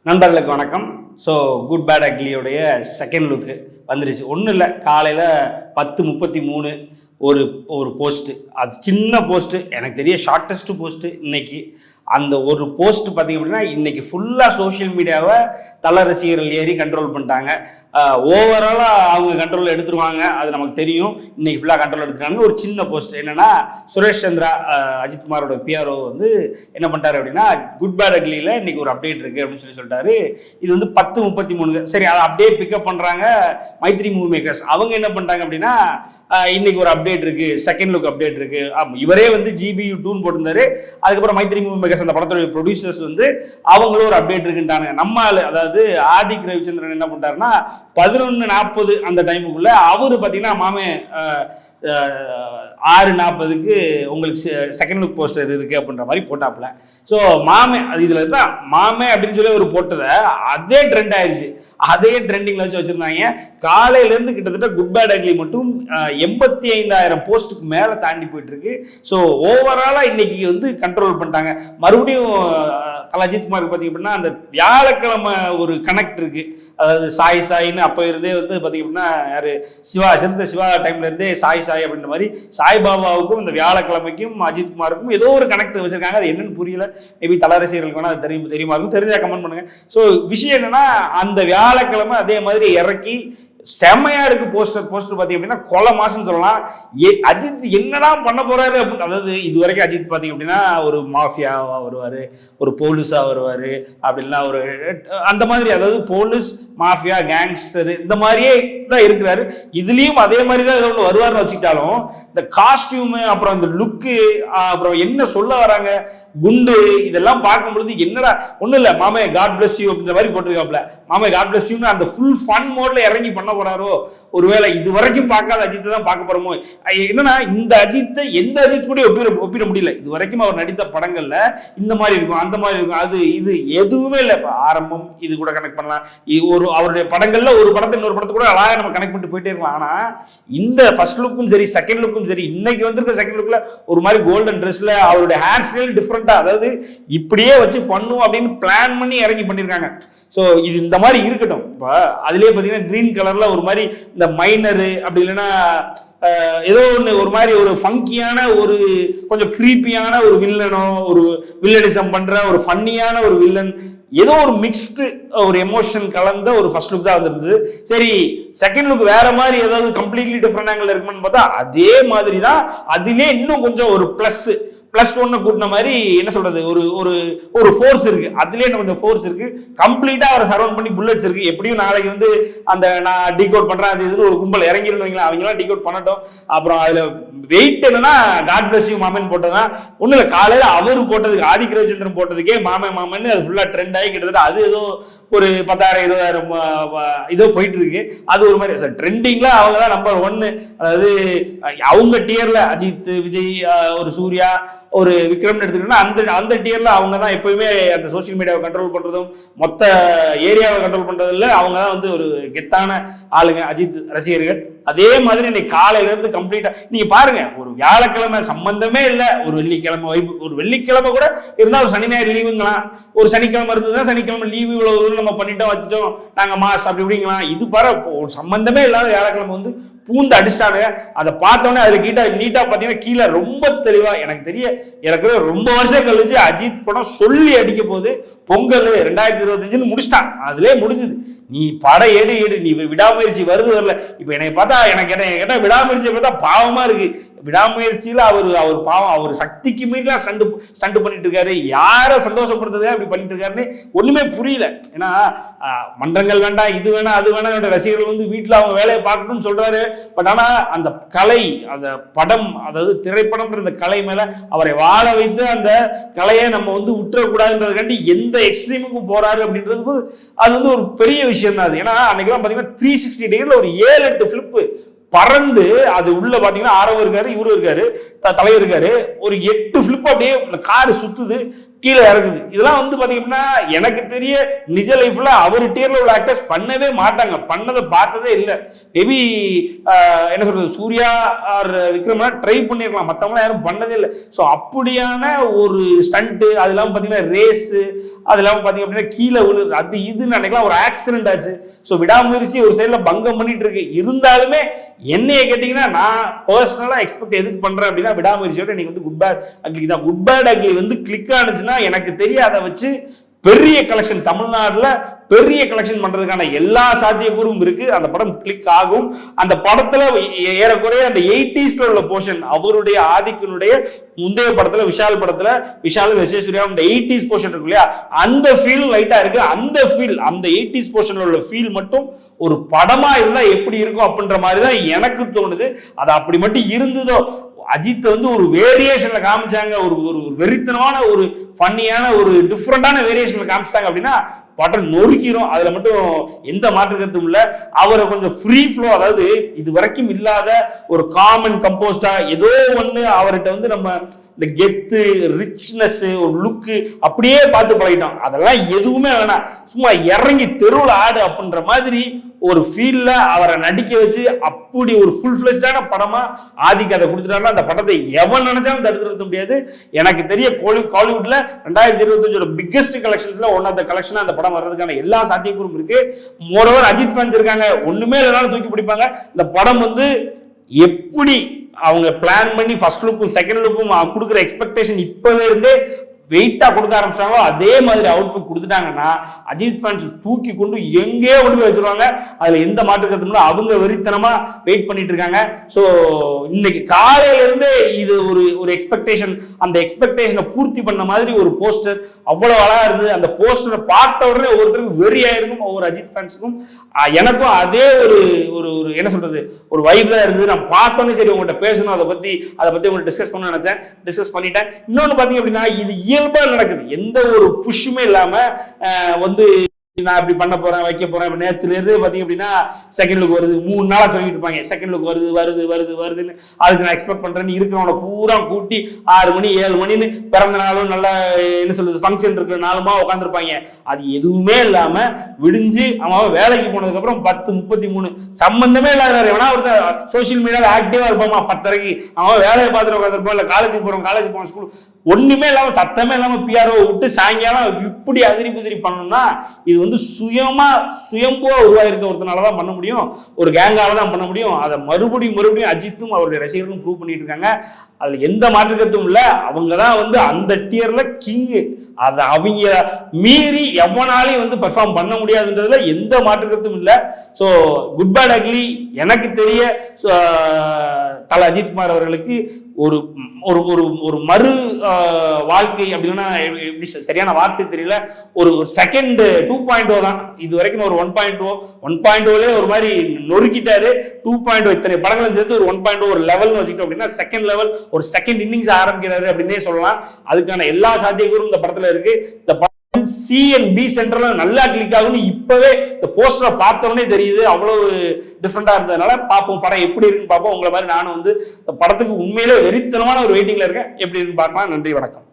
நண்பர்களுக்கு வணக்கம். So good bad அக்லியோடைய செகண்ட் லுக்கு வந்துருச்சு. ஒன்றும் இல்லை, காலையில் 10:33 ஒரு ஒரு போஸ்ட்டு. அது சின்ன போஸ்ட்டு, எனக்கு தெரிய ஷார்ட்டஸ்ட் போஸ்ட்டு இன்னைக்கு. அந்த ஒரு போஸ்ட் பார்த்திங்க அப்படின்னா இன்னைக்கு ஃபுல்லாக சோஷியல் மீடியாவை தல ரசிகர்கள் ஏறி கண்ட்ரோல் பண்ணிட்டாங்க. ஓவராலாக அவங்க கண்ட்ரோல் எடுத்துருவாங்க, அது நமக்கு தெரியும். இன்னைக்கு ஃபுல்லாக கண்ட்ரோல் எடுத்துட்டாங்க. ஒரு சின்ன போஸ்ட் என்னன்னா, சுரேஷ் சந்திரா அஜித்குமாரோட பிஆர்ஓ வந்து என்ன பண்ணிட்டாரு அப்படின்னா, குட் பேட் அக்லியில் இன்னைக்கு ஒரு அப்டேட் இருக்கு அப்படின்னு சொல்லிட்டாரு. இது வந்து 10:33. சரி, அதை அப்படியே பிக்கப் பண்ணுறாங்க மைத்ரி மூவி மேக்கர்ஸ். அவங்க என்ன பண்ணிட்டாங்க அப்படின்னா, இன்னைக்கு ஒரு அப்டேட் இருக்கு, செகண்ட் லுக் அப்டேட் இருக்கு. இவரே வந்து GBU 2 போட்டிருந்தாரு. அதுக்கப்புறம் மைத்ரி மூவி மேக்கர்ஸ் அந்த படத்தோட ப்ரொடியூசர்ஸ் வந்து அவங்களும் ஒரு அப்டேட் இருக்குன்றாங்க. நம்ம அதுதாவது ஆதிக் ரவிச்சந்திரன் என்ன பண்ணிட்டாருன்னா 11:40 அந்த டைமுக்குள்ள அவரு பார்த்தீங்கன்னா மாமே 6:40க்கு உங்களுக்கு செகண்ட் லுக் போஸ்டர் இருக்கு அப்படின்ற மாதிரி போட்டாப்ல. ஸோ மாமே அது இதில் தான் மாமே அப்படின்னு சொல்லி ஒரு போட்டதை அதே ட்ரெண்ட் ஆயிடுச்சு. அதே ட்ரெண்டிங்ல வச்சிருந்தாங்க. காலையிலேருந்து கிட்டத்தட்ட குட் பேட் அக்லி மட்டும் 85,000 போஸ்ட்டுக்கு மேலே தாண்டி போயிட்டு இருக்கு. ஸோ ஓவராலாக இன்னைக்கு வந்து கண்ட்ரோல் பண்ணிட்டாங்க. மறுபடியும் அஜித்குமார் பார்த்தீங்க அப்படின்னா அந்த வியாழக்கிழமை ஒரு கனெக்ட் இருக்கு. அதாவது சாய் சாயின்னு அப்போ இருந்தே வந்து பார்த்தீங்க அப்படின்னா யாரு சிவா டைம்ல இருந்தே சாய் அப்படின்ற மாதிரி சாய்பாபாவுக்கும் இந்த வியாழக்கிழமைக்கும் அஜித்குமாருக்கும் ஏதோ ஒரு கனெக்ட் வச்சிருக்காங்க. அது என்னன்னு புரியல. மேபி தல ரசிகர்களுக்கு வேணா அது தெரியுமா இருக்கும், தெரிஞ்சா கமெண்ட் பண்ணுங்க. ஸோ விஷயம் என்னன்னா, அந்த வியாழக்கிழமை அதே மாதிரி இறக்கி செம்மையா இருக்கு போஸ்டர் பாத்தீங்க அப்படின்னா கொலை மாசம் சொல்லலாம். அஜித் என்னடா பண்ண போறாரு அப்படின்னு. அதாவது இது வரைக்கும் அஜித் பாத்தீங்க அப்படின்னா ஒரு மாஃபியாவா வருவாரு, ஒரு போலீஸா வருவாரு, அப்படின்னா ஒரு அந்த மாதிரி, அதாவது போலீஸ் மாஃபியா கேங்ஸ்டர் இந்த மாதிரியே தான் இருக்கிறாரு. இதுலயும் அதே மாதிரி தான் ஏதோ ஒன்று வருவார்னு வச்சுக்கிட்டாலும் இந்த காஸ்டியூம் அப்புறம் இந்த லுக்கு அப்புறம் என்ன சொல்ல வராங்க குண்டு இதெல்லாம் பார்க்கும் பொழுது என்னடா ஒன்றும் இல்லை மாமே காட் பிளஸ் யூ அப்படின்ற மாதிரி போட்டிருக்காப்ல. மாமே காட் பிளஸ் யூன்னு அந்த ஃபுல் ஃபன் மோட்ல இறங்கி பண்ண போறாரோ, ஒருவேளை இது வரைக்கும் பார்க்காத அஜித்தை தான் பார்க்க போறோமோ. என்னன்னா இந்த அஜித்தை எந்த அஜித் கூட ஒப்பிட முடியல. இது வரைக்கும் அவர் நடித்த படங்கள்ல இந்த மாதிரி இருக்கும், அந்த மாதிரி இருக்கும், அது இது எதுவுமே இல்லை. இப்போ ஆரம்பம் இது கூட கனெக்ட் பண்ணலாம். ஒரு அவருடைய படங்கள்ல ஒரு படத்தை இன்னொரு படத்தை கூட அழகா நம்ம கனெக்ட் பண்ணிட்டு போயிட்டே இருக்கலாம். ஆனா இந்த ஃபர்ஸ்ட் லுக்கும் சரி செகண்ட் லுக்கும் சரி, இன்னைக்கு வந்திருக்க செகண்ட் லுக்ல ஒரு மாதிரி கோல்டன் ட்ரெஸ்ல அவருடைய ஹேர் ஸ்டைல் டிஃப்ரெண்டா, அதாவது இப்படியே வச்சு பண்ணும் அப்படின்னு பிளான் பண்ணி இறங்கி பண்ணிருக்காங்க. ஸோ இது இந்த மாதிரி இருக்கட்டும். இப்போ அதுலேயே பார்த்தீங்கன்னா கிரீன் கலர்ல ஒரு மாதிரி இந்த மைனரு அப்படி இல்லைன்னா ஏதோ ஒன்று ஒரு மாதிரி ஒரு ஃபங்கியான ஒரு கொஞ்சம் கிரீப்பியான ஒரு வில்லனோ, ஒரு வில்லனிசம் பண்ற ஒரு ஃபன்னியான ஒரு வில்லன், ஏதோ ஒரு மிக்ஸ்டு ஒரு எமோஷன் கலந்த ஒரு ஃபர்ஸ்ட் லுக் தான் வந்திருந்தது. சரி, செகண்ட் லுக் வேற மாதிரி ஏதாவது கம்ப்ளீட்லி டிஃப்ரெண்ட் ஆங்கிள் இருக்குன்னு பார்த்தா அதே மாதிரி தான். அதிலே இன்னும் கொஞ்சம் ஒரு பிளஸ் ஒன்னு கூட்டின மாதிரி என்ன சொல்றது, ஒரு ஃபோர்ஸ் இருக்கு. அதுல என்ன கொஞ்சம் ஃபோர்ஸ் இருக்கு. கம்ப்ளீட்டா அவரை சரௌண்ட் பண்ணி புல்லட்ஸ் இருக்கு. எப்படியும் நாளைக்கு வந்து அந்த நான் டீகோட் பண்றேன் அது இதுன்னு ஒரு கும்பல் இறங்கிருந்தீங்களா, அவங்க எல்லாம் டீகோட் பண்ணட்டும். அப்புறம் அதுல வெயிட் என்னன்னா காட் பிளஸ் யூ மாமன் போட்டதான் ஒண்ணு இல்ல. காலையில அவரு போட்டதுக்கு ஆதிக் ரவிச்சந்திரன் போட்டதுக்கே மாமன் அது ஃபுல்லா ட்ரெண்ட் ஆகி கிட்டத்தட்ட அது ஏதோ ஒரு 10,000-20,000 இதோ போயிட்டு இருக்கு. அது ஒரு மாதிரி ட்ரெண்டிங்ல அவங்க தான் நம்பர் 1. அதாவது அவங்க டியர்ல அஜித், விஜய், ஒரு சூர்யா, ஒரு விக்ரம் எடுத்துக்கிட்டோம்னா அந்த டியர்ல அவங்க தான் எப்பயுமே அந்த சோசியல் மீடியாவை கண்ட்ரோல் பண்றதும் மொத்த ஏரியாவை கண்ட்ரோல் பண்றதுல அவங்க தான் வந்து ஒரு கெத்தான ஆளுங்க அஜித் ரசிகர்கள். அதே மாதிரி இன்னைக்கு காலையில இருந்து கம்ப்ளீட்டா நீங்க பாருங்க, ஒரு வியாழக்கிழமை சம்பந்தமே இல்லை, ஒரு வெள்ளிக்கிழமை வைப்பு, ஒரு வெள்ளிக்கிழமை கூட இருந்தா ஒரு சனி ஞாயிறு லீவுங்களாம், ஒரு சனிக்கிழமை இருந்ததுன்னா சனிக்கிழமை லீவு இவ்வளவு நம்ம பண்ணிட்டோம் வச்சுட்டோம் நாங்க மாஸ் அப்படி இப்படிங்களாம். இது பாரு ஒரு சம்பந்தமே இல்லாத வியாழக்கிழமை வந்து பூந்து அடிச்சிட்டாங்க. அதை பார்த்தோன்னே அதுல நீட்டா பாத்தீங்கன்னா கீழே ரொம்ப தெளிவா எனக்கு தெரிய எனக்கு ரொம்ப வருஷம் கழிச்சு அஜித் படம் சொல்லி அடிக்க போது பொங்கல் 2025 முடிச்சிட்டான். அதுலயே முடிஞ்சுது. நீ படம் ஏடு நீ விடாமுயற்சி வருது வரல. இப்ப என்னை பார்த்தா எனக்கு கேட்டா விடாமுயற்சியை பார்த்தா பாவமா இருக்கு. விடாமுயற்சியில அவர் பாவம், அவர் சக்திக்கு மீறலாம் ஸ்டண்ட் பண்ணிட்டு இருக்காரு. யாரை சந்தோஷப்படுத்துறதே அப்படி பண்ணிட்டு இருக்காருன்னு ஒண்ணுமே புரியல. ஏன்னா மன்றங்கள் வேண்டாம், இது வேணாம், அது வேணாம், ரசிகர்கள் வந்து வீட்டுல அவங்க வேலையை பார்க்கணும்னு சொல்றாரு. பட் ஆனா அந்த கலை, அந்த படம், அதாவது திரைப்படம்ன்ற இந்த கலை மேல அவரை வாழ வைத்து அந்த கலையை நம்ம வந்து விட்டுறக்கூடாதுன்றதுக்காண்டி எந்த எக்ஸ்ட்ரீமுக்கும் போறாரு அப்படின்றது அது வந்து ஒரு பெரிய விஷயம் தான். அது ஏன்னா அன்னைக்கெல்லாம் பாத்தீங்கன்னா 360 டிகிரில ஒரு 7-8 பிளிப்பு பறந்து அது உள்ள பாத்தீங்கன்னா ஆரவம் இருக்காரு, இவரு இருக்காரு, தலைவர் இருக்காரு, ஒரு 8 பிளிப் அப்படியே காரு சுத்துது. கீழே இறக்குது. இதெல்லாம் வந்து பாத்தீங்கன்னா எனக்கு தெரிய நிஜ லைஃப்ல அவர் டியர்ல உள்ள ஆக்டர்ஸ் பண்ணவே மாட்டாங்க, பண்ணதை பார்த்ததே இல்லை. மேபி என்ன சொல்றது, சூர்யா ஆர் விக்ரம்னா ட்ரை பண்ணிருக்கலாம், மற்றவங்களாம் யாரும் பண்ணதே இல்லை. ஸோ அப்படியான ஒரு ஸ்டண்ட்டு, அது இல்லாமல் பார்த்தீங்கன்னா ரேஸு, அது இல்லாமல் பார்த்தீங்க அப்படின்னா கீழே விழுது, அது இதுன்னு நினைக்கலாம் ஒரு ஆக்சிடென்ட் ஆச்சு. ஸோ விடாமுயற்சி ஒரு சைடில் பங்கம் பண்ணிட்டு இருக்கு. இருந்தாலுமே என்னைய கேட்டிங்கன்னா நான் பர்சனலாக எக்ஸ்பெக்ட் எதுக்கு பண்ணுறேன் அப்படின்னா விடாமுயற்சியோட நீங்கள் வந்து குட் பேட் அக்லி தான். குட் பேட் அக்லி வந்து கிளிக் ஆனிச்சுன்னா எனக்கு தெரியும் அதை வச்சு பெரிய கலெக்ஷன் தமிழ்நாடுல பெரிய கலெக்ஷன் பண்றதுக்கான எல்லா சாத்தியக்கூறும் இருக்கு. அந்த படம் கிளிக் ஆகும். அந்த படத்துல ஏறக்குறைய அந்த 80s உள்ள போர்ஷன், அவருடைய ஆதிக்கனுடைய முந்தைய படத்துல விஷால் படத்துல விஷால் விஜயசூர்யா இந்த 80s போர்ஷன் இருக்கு இல்லையா, அந்த ஃபீல் லைட்டா இருக்கு. அந்த ஃபீல், அந்த 80s போர்ஷன்ல உள்ள ஃபீல் மட்டும் ஒரு படமா இருந்தா எப்படி இருக்கும் அப்படின்ற மாதிரி தான் எனக்கு தோணுது. அது அப்படி மட்டும் இருந்ததோ, அஜித் வந்து ஒரு வேரியேஷன்ல காமிச்சாங்க, ஒரு ஒரு வெறித்தனமான ஒரு ஃபன்னியான ஒரு டிஃப்ரெண்டான வேரியேஷன்ல காமிச்சிட்டாங்க அப்படின்னா படம் நொறுக்கிறோம். அதுல மட்டும் எந்த மாற்று கருத்தும் இல்ல. அவரை கொஞ்சம் ஃப்ரீ ஃப்ளோ, அதாவது இது வரைக்கும் இல்லாத ஒரு காமன் கம்போஸ்டா ஏதோ ஒண்ணு அவர்கிட்ட வந்து நம்ம இந்த கெத்து, ரிச்னஸ், ஒரு லுக்கு அப்படியே பார்த்து பழகிட்டோம். அதெல்லாம் எதுவுமே வேணாம், சும்மா இறங்கி தெருவில் ஆடு அப்படின்ற மாதிரி ஒரு ஃபீல்ல அவரை நடிக்க வச்சு அப்படி ஒரு ஃபுல் ஃபிளெஜ்டான படமா ஆதிக்கு அதை கொடுத்துட்டாருன்னா அந்த படத்தை எவன் நினைச்சாலும் தடுத்து நிறுத்த முடியாது. எனக்கு தெரிய காலிவுட்ல 2025 பிக்கெஸ்ட் கலெக்ஷன்ஸ்ல ஒன் ஆஃப் த கலெக்ஷன் அந்த படம் வர்றதுக்கான எல்லா சாத்தியக்கூறும் இருக்கு. மோரோவர் அஜித் ஃபேன்ஸ் இருக்காங்க, ஒண்ணுமே இல்லைனாலும் தூக்கி பிடிப்பாங்க. இந்த படம் வந்து எப்படி அவங்க பிளான் பண்ணி ஃபர்ஸ்ட் லுக்கும் செகண்ட் லுக்கும் கொடுக்குற எக்ஸ்பெக்டேஷன் இப்பவே இருந்தே வெயிட்டா கொடுக்க ஆரம்பிச்சாங்களோ அதே மாதிரி அவுட்புட் கொடுத்துட்டாங்கன்னா அஜித் ஃபேன்ஸ் தூக்கி கொண்டு எங்கேயோ கொண்டு போய் வச்சிருவாங்க. அதுல எந்த மாற்று கருத்தும் அவங்க வெறித்தனமா வெயிட் பண்ணிட்டு இருக்காங்க. ஸோ இன்னைக்கு காலையில இருந்தே இது ஒரு எக்ஸ்பெக்டேஷன், அந்த எக்ஸ்பெக்டேஷனை பூர்த்தி பண்ண மாதிரி ஒரு போஸ்டர் அவ்வளவு அழகா இருந்தது. அந்த போஸ்டரை பார்த்த உடனே ஒவ்வொருத்தருக்கும் வெறி ஆயிருக்கும், ஒவ்வொரு அஜித் ஃபேன்ஸுக்கும். எனக்கும் அதே ஒரு ஒரு என்ன சொல்றது, ஒரு வைப் தான் இருந்தது. நான் பார்த்தோன்னே சரி உங்கள்கிட்ட பேசணும், அதை பத்தி உங்கள்கிட்ட டிஸ்கஸ் பண்ண நினைச்சேன், டிஸ்கஸ் பண்ணிட்டேன். இன்னொன்னு பாத்தீங்க அப்படின்னா இது இயல்பா நடக்குது, எந்த ஒரு புஷ்ஷுமே இல்லாம வந்து நான் இப்படி பண்ண போறேன் வைக்க போறேன். நேரத்துல இருந்து பாத்தீங்க அப்படின்னா செகண்ட் லுக் வருது, 3 நாளா சொல்லிட்டு இருப்பாங்க செகண்ட் லுக் வருது வருது வருது வருதுன்னு. அதுக்கு நான் எக்ஸ்பெக்ட் பண்றேன்னு இருக்கிறவனை பூரா கூட்டி 6 மணி 7 மணின்னு பிறந்த நாளும் நல்லா என்ன சொல்றது ஃபங்க்ஷன் இருக்கிற நாளுமா உட்காந்துருப்பாங்க. அது எதுவுமே இல்லாம விடிஞ்சு அவன் வேலைக்கு போனதுக்கு அப்புறம் 10:33 சம்பந்தமே இல்லாத எவனா ஒருத்தர் சோசியல் மீடியாவில் ஆக்டிவா இருப்பாமா 10:30 அவன் வேலையை பார்த்துட்டு உட்காந்துருப்பான், இல்ல காலேஜுக்கு போன ஸ்கூல் ஒண்ணுமே இல்லாம சத்தமே இல்லாம பிஆர்ஓ விட்டு சாயங்காலம் இப்படி அதிரி புதிரி பண்ணணும்னா இது வந்து சுயம்புவா உருவாயிருக்க ஒருத்தனாலதான் பண்ண முடியும், ஒரு கேங்கால தான் பண்ண முடியும். அதை மறுபடியும் அஜித்தும் அவருடைய ரசிகர்களும் ப்ரூவ் பண்ணிட்டு இருக்காங்க. அதுல எந்த மாற்று கருத்தும் இல்ல. அவங்க தான் வந்து அந்த டியர்ல கிங்கு. அதை அவங்க மீறி எவனாலையும் வந்து பெர்ஃபார்ம் பண்ண முடியாதுன்றதுல எந்த மாற்று கருத்தும் இல்லை. ஸோ குட் பேட் அக்லி எனக்கு தெரிய தல அஜித்குமார் அவர்களுக்கு ஒரு ஒரு ஒரு மறு வாழ்க்கை அப்படின்னா எப்படி சரியான வார்த்தை தெரியல, ஒரு செகண்ட் 2.0 தான். இது வரைக்கும் ஒரு 1.0 ஒரு மாதிரி நொறுக்கிட்டாரு. 2.0 இத்தனை படங்களும் சேர்த்து ஒரு 1.0 ஒரு லெவல்னு வச்சுக்கிட்டோம் அப்படின்னா செகண்ட் லெவல், ஒரு செகண்ட் இன்னிங்ஸ் ஆரம்பிக்கிறாரு அப்படின்னே சொல்லலாம். அதுக்கான எல்லா சாத்தியக்கூறும் இந்த படத்துல இருக்கு. இந்த படம் சி அண்ட் பி சென்டர்ல நல்லா கிளிக் ஆகும்னு இப்பவே இந்த போஸ்டரை பார்த்தோன்னே தெரியுது. அவ்வளவு டிஃப்ரெண்டா இருந்ததுனால பார்ப்போம் படம் எப்படி இருக்குன்னு பார்ப்போம். உங்களை மாதிரி நானும் வந்து இந்த படத்துக்கு உண்மையிலே வெறித்தனமான ஒரு வெயிட்டிங்ல இருக்கேன். எப்படி இருக்குன்னு பார்க்கலாம். நன்றி, வணக்கம்.